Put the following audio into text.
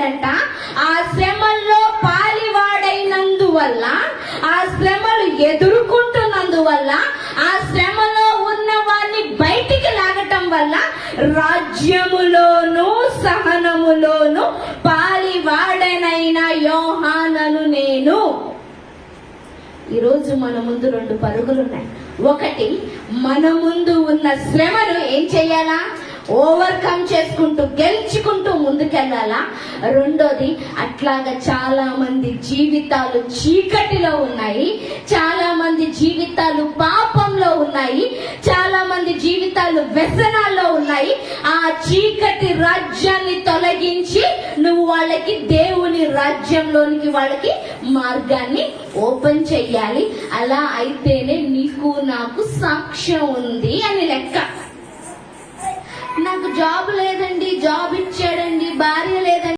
చేశాడంట. ఆ శ్రమల్లో పాలివాడైనందువల్ల, ఆ శ్రమలు ఎదుర్కొంటున్నందువల్ల, ఆ శ్రమలో ఉన్న వారిని బయటికి లాగటం వల్ల రాజ్యములోను సహనములోను పాలివాడనైన యోహానను నేను. ఈరోజు మన ముందు 2 పరుగులున్నాయి. ఒకటి, మన ముందు ఉన్న శ్రమను ఏం చెయ్యాలా? ఓవర్కమ్ చేసుకుంటూ, గెలుచుకుంటూ ముందుకెళ్ళాలా? రెండోది, అట్లాగా చాలా మంది జీవితాలు చీకటిలో ఉన్నాయి, చాలా మంది జీవితాలు పాపంలో ఉన్నాయి, చాలా మంది జీవితాలు వ్యసనాల్లో ఉన్నాయి. ఆ చీకటి రాజ్యాన్ని తొలగించి నువ్వు వాళ్ళకి దేవుని రాజ్యంలోనికి వాళ్ళకి మార్గాన్ని ఓపెన్ చెయ్యాలి. అలా అయితేనే నీకు నాకు సాక్ష్యం ఉంది అని లెక్క. నాకు జాబ్ లేదండి, జాబ్ ఇచ్చాడండి, భార్య లేదండి,